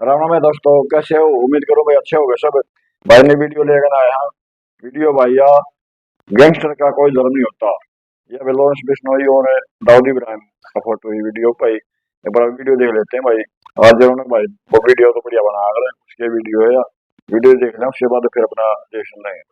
राम राम है दोस्तों, कैसे हो? उम्मीद करो भाई अच्छे हो गए सब। भाई ने वीडियो लेकर आया है। वीडियो भैया, गैंगस्टर का कोई डर नहीं होता। ये लॉरेंस बिश्नोई और दाऊद इब्राहिम का फोटो ही वीडियो भाई। एक बार वीडियो देख लेते हैं भाई। आज जरूर भाई वो वीडियो तो बढ़िया बना रहे हैं, उसके वीडियो है यार। वीडियो देख लें, उसके बाद फिर अपना रिएक्शन लेंगे।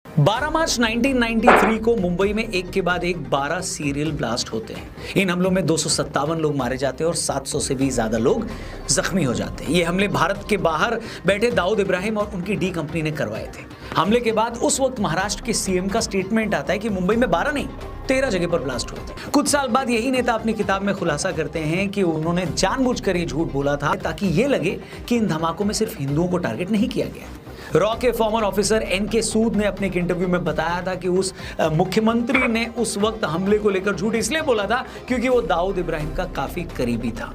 12 मार्च 1993 को मुंबई में एक के बाद एक 12 सीरियल ब्लास्ट होते हैं। इन हमलों में 257 लोग मारे जाते हैं और 700 से भी ज्यादा लोग जख्मी हो जाते हैं। ये हमले भारत के बाहर बैठे दाऊद इब्राहिम और उनकी डी कंपनी ने करवाए थे। हमले के बाद उस वक्त महाराष्ट्र के सीएम का स्टेटमेंट आता है कि मुंबई में 12 नहीं 13 जगह पर ब्लास्ट हुए थे। कुछ साल बाद यही नेता अपनी किताब में खुलासा करते हैं कि उन्होंने जानबूझकर ये झूठ बोला था ताकि ये लगे कि इन धमाकों में सिर्फ हिंदुओं को टारगेट नहीं किया गया। रॉ के फॉर्मर ऑफिसर एनके सूद ने अपने एक इंटरव्यू में बताया था कि उस मुख्यमंत्री ने उस वक्त हमले को लेकर झूठ इसलिए बोला था क्योंकि वो दाऊद इब्राहिम का काफी करीबी था।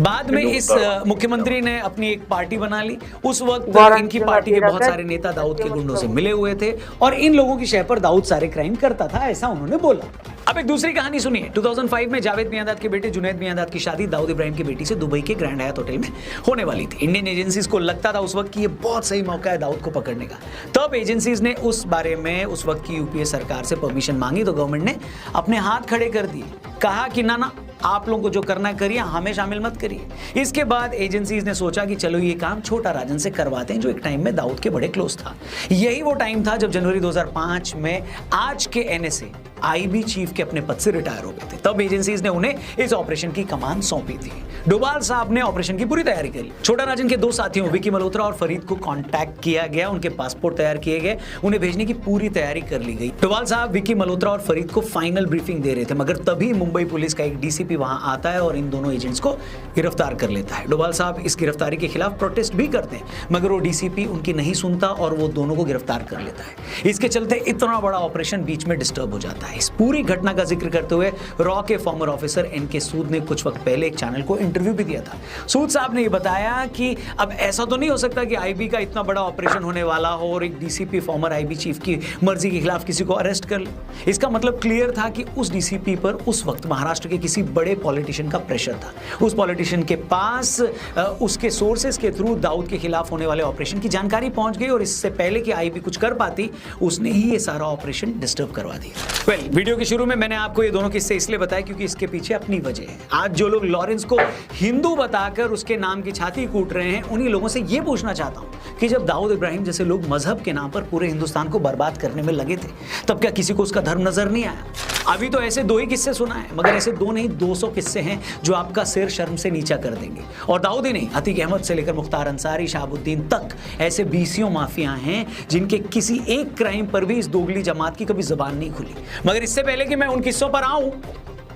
बाद में इस मुख्यमंत्री ने अपनी एक पार्टी बना ली। उस वक्त इनकी पार्टी के बहुत सारे नेता दाऊद के गुंडों से मिले हुए थे और इन लोगों की शय पर दाऊद सारे क्राइम करता था, ऐसा उन्होंने बोला। अब एक दूसरी कहानी सुनिए। 2005 में जावेद मियांदाद के बेटे जुनैद मियांदाद की शादी दाऊद इब्राहिम की बेटी से दुबई के ग्रैंड हयात होटल में होने वाली थी। इंडियन एजेंसीज को लगता था उस वक्त कि ये बहुत सही मौका है दाऊद को पकड़ने का। तब एजेंसीज ने उस बारे में उस वक्त की यूपीए सरकार से परमिशन मांगी तो गवर्नमेंट ने अपने हाथ खड़े कर दिए, कहा कि ना आप लोगों को जो करना है करिए, हमें शामिल मत करिए। इसके बाद एजेंसीज ने सोचा कि चलो ये काम छोटा राजन से करवाते हैं जो एक टाइम में दाऊद के बड़े क्लोज था। यही वो टाइम था जब जनवरी 2005 में आज के एनएसए आईबी चीफ के अपने पद से रिटायर हो गए थे। तब एजेंसीज ने उन्हें इस ऑपरेशन की कमान सौंपी थी। डोभाल साहब ने ऑपरेशन की पूरी तैयारी करी। छोटा राजन के दो साथियों विकी मल्होत्रा और फरीद को कांटेक्ट किया गया, उनके पासपोर्ट तैयार किए गए, उन्हें भेजने की पूरी तैयारी कर ली गई। डोभाल साहब विकी मल्होत्रा और फरीद को फाइनल ब्रीफिंग दे रहे थे, मगर तभी मुंबई पुलिस का एक डीसीपी वहां आता है और इन दोनों एजेंट्स को गिरफ्तार कर लेता है। डोभाल साहब इस गिरफ्तारी के खिलाफ प्रोटेस्ट भी करते हैं, मगर वो डीसीपी उनकी नहीं सुनता और वो दोनों को गिरफ्तार कर लेता है। इसके चलते इतना बड़ा ऑपरेशन बीच में डिस्टर्ब हो जाता है। इस पूरी घटना का जिक्र करते हुए रॉ के फॉर्मर ऑफिसर एनके सूद ने कुछ वक्त पहले एक चैनल को इंटरव्यू भी दिया था। सूद साहब ने यह बताया कि अब ऐसा तो नहीं हो सकता कि आईबी का इतना बड़ा ऑपरेशन होने वाला हो और एक डीसीपी फॉर्मर आईबी चीफ की मर्जी के खिलाफ किसी को अरेस्ट कर ले। इसका मतलब क्लियर था कि उस डीसीपी पर उस वक्त महाराष्ट्र के किसी बड़े पॉलिटिशियन का प्रेशर था। उस पॉलिटिशियन के पास उसके सोर्सेस के थ्रू दाऊद के खिलाफ होने वाले ऑपरेशन की जानकारी पहुंच गई और इससे पहले कि आईबी कुछ कर पाती उसने ही ये सारा ऑपरेशन डिस्टर्ब करवा दिया। वीडियो के शुरू में मैंने आपको ये दोनों किस्से इसलिए बताया क्योंकि इसके पीछे अपनी वजह है। आज जो लोग लॉरेंस को हिंदू बताकर उसके नाम की छाती कूट रहे हैं उन्हीं लोगों से ये पूछना चाहता हूं कि जब दाऊद इब्राहिम जैसे लोग मजहब के नाम पर पूरे हिंदुस्तान को बर्बाद करने में लगे थे तब क्या किसी को उसका धर्म नजर नहीं आया? अभी तो ऐसे 2 ही किस्से सुना है, मगर ऐसे 2 नहीं 200 किस्से हैं जो आपका सिर शर्म से नीचा कर देंगे। और दाऊद ही नहीं, अतीक अहमद से लेकर मुख्तार अंसारी, शहाबुद्दीन तक ऐसे 20 माफिया हैं जिनके किसी एक क्राइम पर भी इस दोगली जमात की कभी जुबान नहीं खुली। मगर इससे पहले कि मैं उन किस्सों पर आऊं,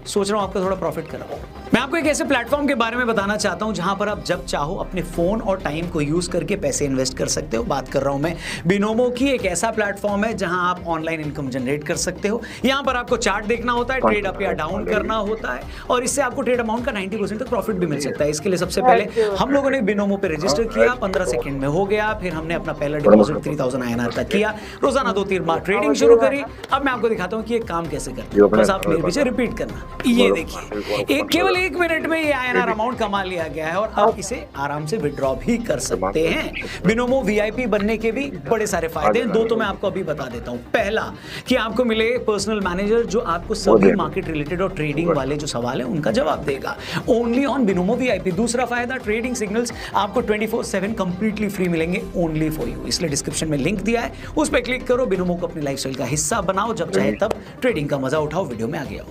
सोच रहा हूं आपका थोड़ा प्रॉफिट कराऊं। मैं आपको एक ऐसे प्लेटफॉर्म के बारे में बताना चाहता हूं जहां पर आप जब चाहो अपने फोन और टाइम को यूज करके पैसे इन्वेस्ट कर सकते हो। बात कर रहा हूं मैं बिनोमो की। एक ऐसा प्लेटफॉर्म है जहां आप ऑनलाइन इनकम जनरेट कर सकते हो। यहां पर आपको चार्ट देखना होता है, ट्रेड अप या डाउन करना होता है और इससे आपको ट्रेड अमाउंट का 90% तक प्रॉफिट भी मिल सकता है। इसके लिए सबसे पहले हम लोगों ने बिनोमो पे रजिस्टर किया, 15 सेकंड में हो गया। फिर हमने अपना पहला डिपॉजिट 3000 INR तक किया, रोजाना 2-3 बार ट्रेडिंग शुरू करी। अब मैं आपको दिखाता हूं कि ये काम कैसे करते हैं, बस आप मेरे पीछे रिपीट करना। ये देखिए, केवल 1 मिनट में ये INR अमाउंट कमा लिया गया है और आप इसे आराम से विड्रॉ भी कर सकते हैं। बिनोमो VIP बनने के भी बड़े सारे फायदे हैं, 2 तो मैं आपको अभी बता देता हूं। पहला कि आपको मिले पर्सनल मैनेजर जो आपको सभी मार्केट रिलेटेड और ट्रेडिंग वाले जो सवाल है उनका जवाब देगा, ओनली ऑन बिनोमो VIP। दूसरा फायदा, ट्रेडिंग सिग्नल्स आपको 24/7 कंप्लीटली फ्री मिलेंगे, ओनली फॉर यू। इसलिए डिस्क्रिप्शन में लिंक दिया है, उस पर क्लिक करो, बिनोमो को अपनी लाइफस्टाइल का हिस्सा बनाओ, जब चाहे तब ट्रेडिंग का मजा उठाओ। वीडियो में आगे आओ।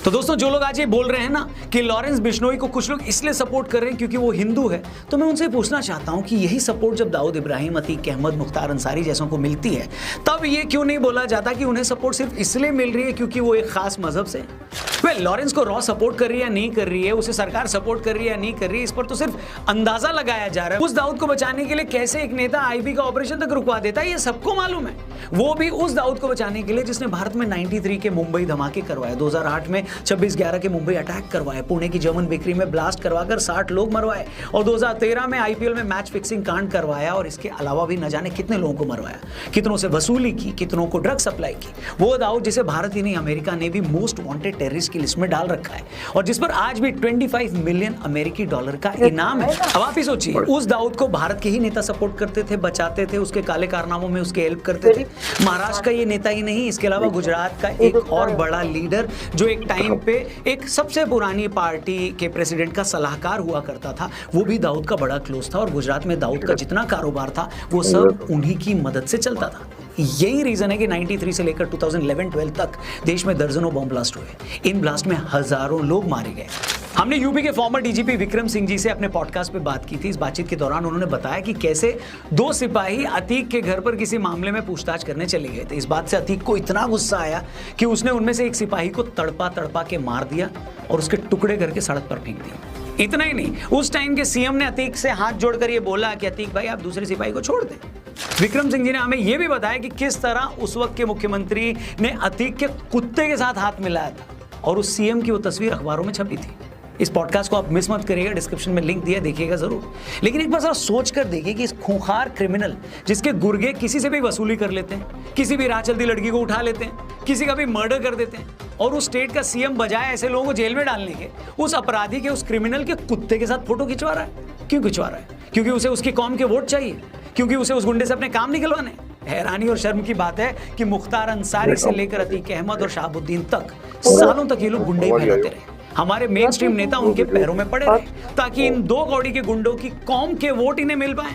तो दोस्तों, जो लोग आज ये बोल रहे हैं ना कि लॉरेंस बिश्नोई को कुछ लोग इसलिए सपोर्ट कर रहे हैं क्योंकि वो हिंदू है, तो मैं उनसे पूछना चाहता हूं कि यही सपोर्ट जब दाऊद इब्राहिम, अतीक अहमद, मुख्तार अंसारी जैसों को मिलती है तब ये क्यों नहीं बोला जाता कि उन्हें सपोर्ट सिर्फ इसलिए मिल रही है क्योंकि वो एक खास मजहब से? लॉरेंस को रॉ सपोर्ट कर रही है या नहीं कर रही है, उसे सरकार सपोर्ट कर रही है या नहीं कर रही है, इस पर तो सिर्फ अंदाजा लगाया जा रहा है। उस दाऊद को बचाने के लिए कैसे एक नेता आईबी का ऑपरेशन तक रुकवा देता है, ये सबको मालूम है। वो भी उस दाऊद को बचाने के लिए जिसने भारत में 93 के मुंबई धमाके करवाए, 2008 में 26/11 के मुंबई अटैक करवाए, पुणे की जर्मन बेकरी में ब्लास्ट करवाकर 60 लोग मरवाए और 2013 में आईपीएल में मैच फिक्सिंग कांड करवाया और इसके अलावा भी न जाने कितने लोगों को मरवाया, कितनों से वसूली की, कितनों को ड्रग सप्लाई की। वो दाऊद जिसे भारत ही नहीं अमेरिका ने भी मोस्ट वांटेड टेररिस्ट की लिस्ट में डाल रखा है और जिस पर आज भी 25 मिलियन अमेरिकी डॉलर का इनाम है। अब आप ही सोचिए, उस दाऊद को भारत के ही नेता सपोर्ट करते थे, बचाते थे, उसके काले कारनामों में उसके हेल्प करते थे। महाराष्ट्र का ये नेता ही नहीं, इसके अलावा गुजरात का एक और बड़ा लीडर जो एक टाइम पे एक सबसे पुरानी पार्टी के प्रेसिडेंट का सलाहकार हुआ करता था, वो भी दाऊद का बड़ा क्लोज था और गुजरात में दाऊद का जितना कारोबार था वो सब उन्हीं की मदद से चलता था। यही रीजन है कि 93 से लेकर 2011-12 तक देश में दर्जनों बम ब्लास्ट हुए। इन ब्लास्ट में हजारों लोग मारे गए। हमने यूपी के फॉर्मर डीजीपी विक्रम सिंह जी से अपने पॉडकास्ट पे बात की थी। इस बातचीत के दौरान उन्होंने बताया कि कैसे 2 सिपाही अतीक के घर पर किसी मामले में पूछताछ करने चले गए थे। इस बात से अतीक को इतना गुस्सा आया कि उसने उनमें से एक सिपाही को तड़पा के मार दिया और उसके टुकड़े करके सड़क पर फेंक दिए। इतना ही नहीं, उस टाइम के सीएम ने अतीक से हाथ जोड़कर ये बोला कि अतीक भाई आप दूसरे सिपाही को छोड़ दें। विक्रम सिंह जी ने हमें यह भी बताया कि किस तरह उस वक्त के मुख्यमंत्री ने अतीक के कुत्ते के साथ हाथ मिलाया था और उस सीएम की वो तस्वीर अखबारों में छपी थी। इस पॉडकास्ट को आप मिस मत करिएगा, डिस्क्रिप्शन में लिंक दिया, देखिएगा जरूर। लेकिन एक बार जरा सोच कर देखिए कि इस खूंखार क्रिमिनल जिसके गुर्गे किसी से भी वसूली कर लेते हैं, किसी भी राह चलती लड़की को उठा लेते हैं, किसी का भी मर्डर कर देते हैं और उस स्टेट का सीएम बजाय ऐसे लोगों को जेल में डालने के उस अपराधी के, उस क्रिमिनल के कुत्ते के साथ फोटो खिंचवा रहा है। क्यों खिंचवा रहा है? क्योंकि उसे उसकी कौम के वोट चाहिए, क्योंकि उसे उस गुंडे से अपने काम निकलवाने। हैरानी और शर्म की बात है कि मुख्तार अंसारी से लेकर अतीक अहमद और शहाबुद्दीन तक सालों तक ये लोग गुंडे ही फैलाते रहे। हमारे मेन स्ट्रीम नेता उनके पैरों में पड़े रहे ताकि इन 2 कौड़ी के गुंडों की कौम के वोट इन्हें मिल पाए।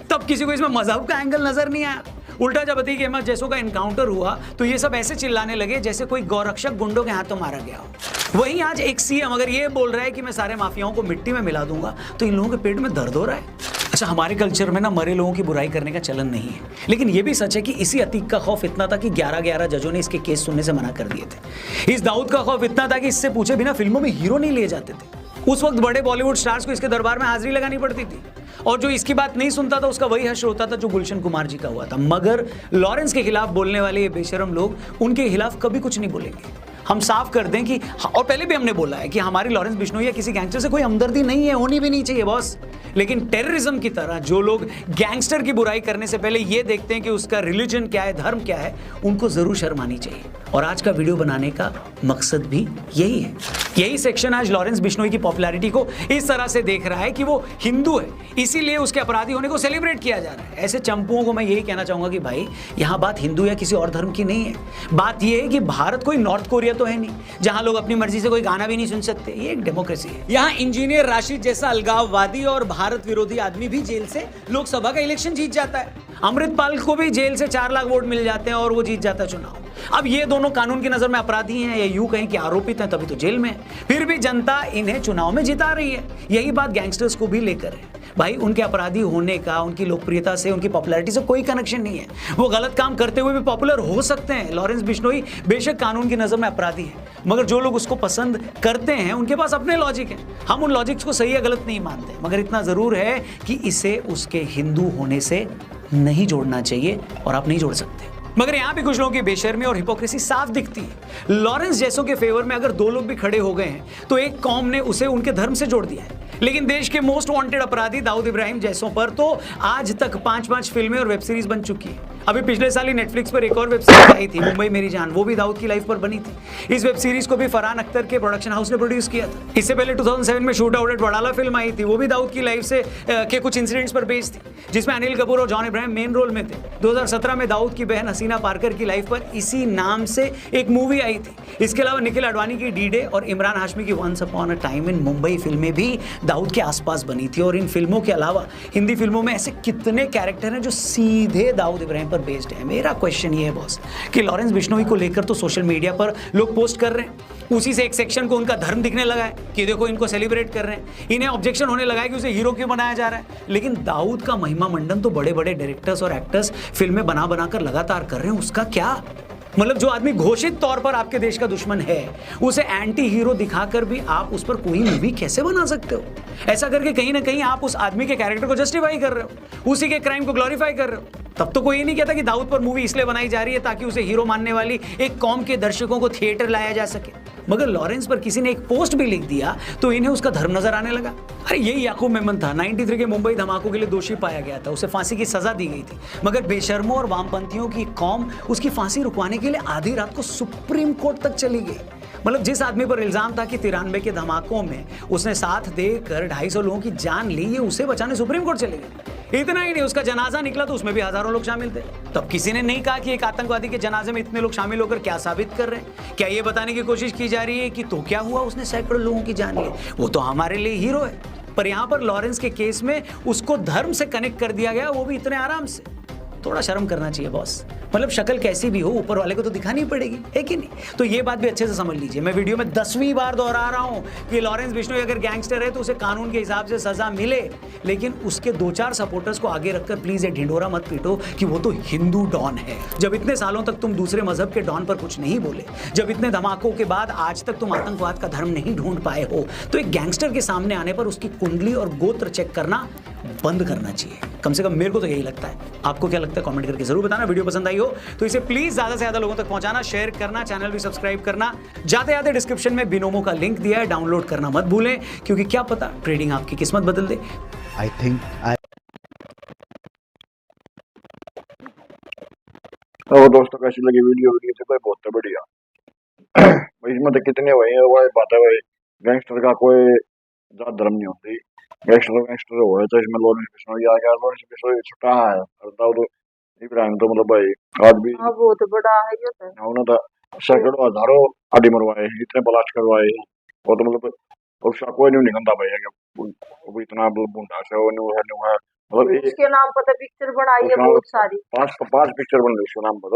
तब किसी को इसमें मजहब का एंगल नजर नहीं आया। उल्टा जब अतीक अहमद जैसों का इनकाउंटर हुआ तो ये सब ऐसे चिल्लाने लगे जैसे कोई गौरक्षक गुंडों के हाथों मारा गया हो। वहीं आज एक सीएम अगर ये बोल रहा है कि मैं सारे माफियाओं को मिट्टी में मिला दूंगा तो इन लोगों के पेट में दर्द हो रहा है। अच्छा, हमारे कल्चर में ना मरे लोगों की बुराई करने का चलन नहीं है, लेकिन ये भी सच है कि इसी अतीक का खौफ इतना था कि 11-11 जजों ने इसके केस सुनने से मना कर दिए थे। इस दाऊद का खौफ इतना था कि इससे पूछे बिना फिल्मों में हीरो नहीं लिए जाते थे। उस वक्त बड़े बॉलीवुड स्टार्स को इसके दरबार में हाजिरी लगानी पड़ती थी और जो इसकी बात नहीं सुनता था उसका वही हश्र होता था जो गुलशन कुमार जी का हुआ था। मगर लॉरेंस के खिलाफ बोलने वाले ये बेशरम लोग उनके खिलाफ कभी कुछ नहीं बोलेंगे। हम साफ कर दें कि, और पहले भी हमने बोला है कि हमारी लॉरेंस बिश्नोई या किसी गैंगस्टर से कोई हमदर्दी नहीं है, होनी भी नहीं चाहिए बॉस। लेकिन टेररिज्म की तरह जो लोग गैंगस्टर की बुराई करने से पहले ये देखते हैं कि उसका रिलीजन क्या है, धर्म क्या है, उनको जरूर शर्म आनी चाहिए। और आज का वीडियो बनाने का मकसद भी यही है। यही सेक्शन आज लॉरेंस बिश्नोई की पॉपुलैरिटी को इस तरह से देख रहा है कि वो हिंदू है, इसीलिए उसके अपराधी होने को सेलिब्रेट किया जा रहा है। ऐसे चंपुओं को मैं यही कहना चाहूंगा कि भाई यहाँ बात हिंदू या किसी और धर्म की नहीं है। बात यह है कि भारत कोई नॉर्थ कोरिया तो है नहीं जहां लोग अपनी मर्जी से कोई गाना भी नहीं सुन सकते। ये एक डेमोक्रेसी है। यहाँ इंजीनियर राशिद जैसा अलगाववादी और भारत विरोधी आदमी भी जेल से लोकसभा का इलेक्शन जीत जाता है। अमृतपाल को भी जेल से 4 लाख वोट मिल जाते हैं और वो जीत जाता है चुनाव। अब ये दोनों कानून की नजर में अपराधी हैं या यूं कहें कि आरोपित हैं, तभी तो जेल में है। फिर भी जनता इन्हें चुनाव में जिता रही है। यही बात गैंगस्टर्स को भी लेकर है। भाई उनके अपराधी होने का, उनकी लोकप्रियता से, उनकी पॉपुलैरिटी से कोई कनेक्शन नहीं है। वो गलत काम करते हुए भी पॉपुलर हो सकते हैं। लॉरेंस बिश्नोई बेशक कानून की नजर में अपराधी है, मगर जो लोग उसको पसंद करते हैं उनके पास अपने लॉजिक है। हम उन लॉजिक्स को सही या गलत नहीं मानते, मगर इतना जरूर है कि इसे उसके हिंदू होने से नहीं जोड़ना चाहिए और आप नहीं जोड़ सकते। मगर यहां भी कुछ लोगों की बेशर्मी और हिपोक्रेसी साफ दिखती है। लॉरेंस जैसों के फेवर में अगर 2 लोग भी खड़े हो गए हैं तो एक कौम ने उसे उनके धर्म से जोड़ दिया है। लेकिन देश के मोस्ट वांटेड अपराधी दाऊद इब्राहिम जैसों पर तो आज तक 5-5 फिल्में और वेब सीरीज बन चुकी है। अभी पिछले साल ही नेटफ्लिक्स पर एक और वेब सीरीज आई थी, मुंबई मेरी जान, वो भी दाऊद की लाइफ पर बनी थी। इस वेब सीरीज को भी फरहान अख्तर के प्रोडक्शन हाउस ने प्रोड्यूस किया था। इससे पहले 2007 में shootout at Wadala film आई थी, वो भी दाऊद की लाइफ से के कुछ इंसिडेंट्स पर बेस्ड थी, जिसमें अनिल कपूर और जॉन इब्राहिम मेन रोल में थे। 2017 में दाऊद की बहन हसीना पारकर की लाइफ पर इसी नाम से एक मूवी आई थी। इसके अलावा निखिल आडवाणी की डी-डे और इमरान हाशमी की once upon a time in Mumbai फिल्में भी दाऊद के आसपास बनी थी। और इन फिल्मों के अलावा हिंदी फिल्मों में ऐसे कितने कैरेक्टर हैं जो सीधे दाऊद इब्राहिम पर बेस्ड है। मेरा क्वेश्चन ये है बॉस कि लॉरेंस बिश्नोई को लेकर तो सोशल मीडिया पर लोग पोस्ट कर रहे हैं, उसी से एक सेक्शन को उनका धर्म दिखने लगा है कि देखो इनको सेलिब्रेट कर रहे हैं, इन्हें ऑब्जेक्शन होने लगा है कि उसे हीरो क्यों बनाया जा रहा है। लेकिन दाऊद का महिमा मंडन तो बड़े बड़े डायरेक्टर्स और एक्टर्स फिल्में बना बनाकर लगातार कर रहे हैं, उसका क्या? मतलब जो आदमी घोषित तौर पर आपके देश का दुश्मन है, उसे एंटी हीरो दिखाकर भी आप उस पर कोई मूवी कैसे बना सकते हो? ऐसा करके कहीं ना कहीं आप उस आदमी के कैरेक्टर को जस्टिफाई कर रहे हो, उसी के क्राइम को ग्लोरीफाई कर रहे हो। तब तो कोई ये नहीं कहता कि दाऊद पर मूवी इसलिए बनाई जा रही है ताकि उसे हीरो मानने वाली एक कौम के दर्शकों को थिएटर लाया जा सके। मगर लॉरेंस पर किसी ने एक पोस्ट भी लिख दिया तो इन्हें उसका धर्म नजर आने लगा। अरे यही याकूब मेमन था, 93 के मुंबई धमाकों के लिए दोषी पाया गया था, उसे फांसी की सजा दी गई थी, मगर बेशर्मों और वामपंथियों की कौम उसकी फांसी रुकवाने के लिए आधी रात को सुप्रीम कोर्ट तक चली गई। मतलब जिस आदमी पर इल्जाम था कि 93 के धमाकों में उसने साथ देकर 250 लोगों की जान ली, ये उसे बचाने सुप्रीम कोर्ट चले गए। इतना ही नहीं, उसका जनाजा निकला तो उसमें भी हजारों लोग शामिल थे। तब किसी ने नहीं कहा कि एक आतंकवादी के जनाजे में इतने लोग शामिल होकर क्या साबित कर रहे हैं। क्या ये बताने की कोशिश की जा रही है कि तो क्या हुआ, उसने सैकड़ों लोगों की जान ली, वो तो हमारे लिए हीरो है। पर यहां पर लॉरेंस के केस में उसको धर्म से कनेक्ट कर दिया गया, वो भी इतने आराम से। थोड़ा शर्म करना चाहिए बॉस। मतलब शक्ल कैसी भी हो, ऊपर वाले को तो दिखानी पड़ेगी, है कि नहीं? तो ये बात भी अच्छे से समझ लीजिए। मैं वीडियो में 10वीं बार दोहरा रहा हूं कि लॉरेंस बिश्नोई अगर गैंगस्टर है तो उसे कानून के हिसाब से सजा मिले, लेकिन उसके 2-4 सपोर्टर्स को आगे रखकर प्लीज ये ढिंढोरा मत पीटो कि वो तो हिंदू डॉन है। जब इतने सालों तक तुम दूसरे मजहब के डॉन पर कुछ नहीं बोले, जब इतने धमाकों के बाद आज तक तुम आतंकवाद का धर्म नहीं ढूंढ पाए हो, तो एक गैंगस्टर के सामने आने पर उसकी कुंडली और गोत्र चेक करना बंद करना चाहिए। कम से कम मेरे को तो यही लगता है। आपको क्या लगता है कमेंट करके जरूर बताना। वीडियो पसंद आई हो तो इसे प्लीज ज्यादा से ज्यादा लोगों तक पहुंचाना, शेयर करना, चैनल भी सब्सक्राइब करना। जाते जाते डिस्क्रिप्शन में बिनोमो का लिंक दिया है, डाउनलोड करना मत भूलें, क्योंकि क्या पता ट्रेडिंग आपकी किस्मत बदल दे। तो दोस्तों कैसी लगी वीडियो से भाई? बहुत बढ़िया। भाई इसमें तो कितने हुए हैं, वो बात है भाई, गैंगस्टर का कोई जात धर्म नहीं होती। गैंगस्टर हुआ तो इसमें लॉरेंस बिश्नोई आ गया। लॉरेंस बिश्नोई छुट्टा है और दाऊद इब्राहिम तो मतलब भाई आज भी वो तो बड़ा है ये तो। उन्होंने तो सैकड़ों हजारों आदि मरवाए, इतने ब्लास्ट करवाए, वो तो मतलब उसका कोई नहीं निकलता भाई वो इतना बुंडा से वो नहीं है। मतलब उसके नाम पर तो पिक्चर बनाई है बहुत सारी, 5 पिक्चर बन गई उसके नाम पर।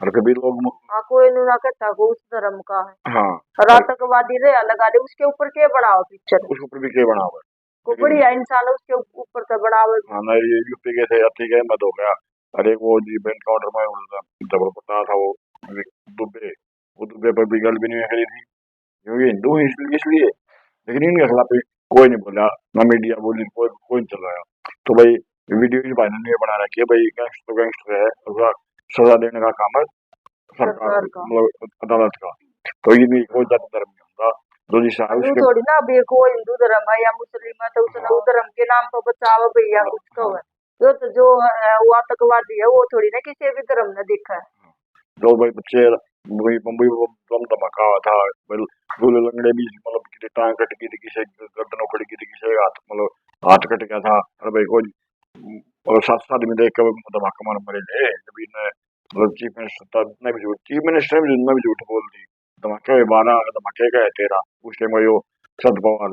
और कभी लोग कोई ना कहता को उस धर्म का है। हाँ, और आतंकवादी रे लगा दे, उसके ऊपर क्या बनाओ पिक्चर, उसके ऊपर भी क्या बना हुआ है, को बढ़िया इंसान है उसके ऊपर तो बनाओ। हाँ ना, ये यूपी के थे, अति गए मत हो गया। अरे वो जी बैंक काउंटर में डबल पता था वो दुबे पर भी गल भी नहीं करी थी, क्योंकि हिंदू इसलिए। लेकिन इनके खिलाफ कोई नहीं बोला, ना मीडिया बोली, कोई नहीं चल रहा। तो भाई वीडियो भी भाई ने बना रखी है भाई, गैंगस्टर है, उसका सजा देने का काम है सरकार का, मतलब अदालत का। तो ये नहीं कोई जाति धर्म नहीं होता। जो जिस थोड़ी ना अब एक वो हिंदू धर्म है या मुस्लिम है तो उस धर्म के नाम पर बचाओ भैया कुछ तो है। जो है वो आतंकवादी है, वो थोड़ी ना किसी भी धर्म ने देखा है। जो भाई बच्चे मुंबई बम धमाका हुआ था, दूल्हे लंगड़े भी मतलब किसी टांग कट गई थी, किसी गर्दन उखड़ गई थी, किसी हाथ मतलब हाथ कट गया था। अरे भाई कोई और 7 आदमी देख कर धमाका मार मरे थे। जब इन्हें मतलब चीफ मिनिस्टर ने भी झूठ बोल दी। धमाके 12 धमाके का है 13 उस टाइम वो शरद पवार।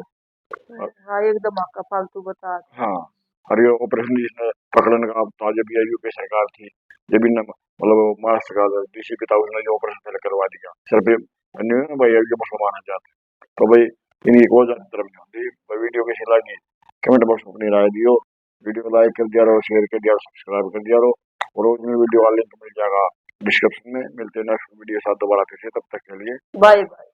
हाँ एक धमाका फालतू बता। हाँ, और ये ऑपरेशन जिसने पकड़ने का था जब ये यूपी सरकार थी, जब इन मतलब महाराष्ट्र का डीसीपी था, उसने जो ऑपरेशन पहले करवा दिया सिर्फ भाई ये मुसलमान है जाते। तो भाई इनकी कोई जाति धर्म नहीं होती। भाई वीडियो कैसी लगी कमेंट बॉक्स में अपनी राय दियो। वीडियो को लाइक कर दिया रहो, शेयर कर दिया, सब्सक्राइब कर दिया रहो। और रोज में वीडियो का लिंक मिल जाएगा डिस्क्रिप्शन में। मिलते हैं नेक्स्ट वीडियो के साथ दोबारा फिर से, तब तक के लिए बाय बाय।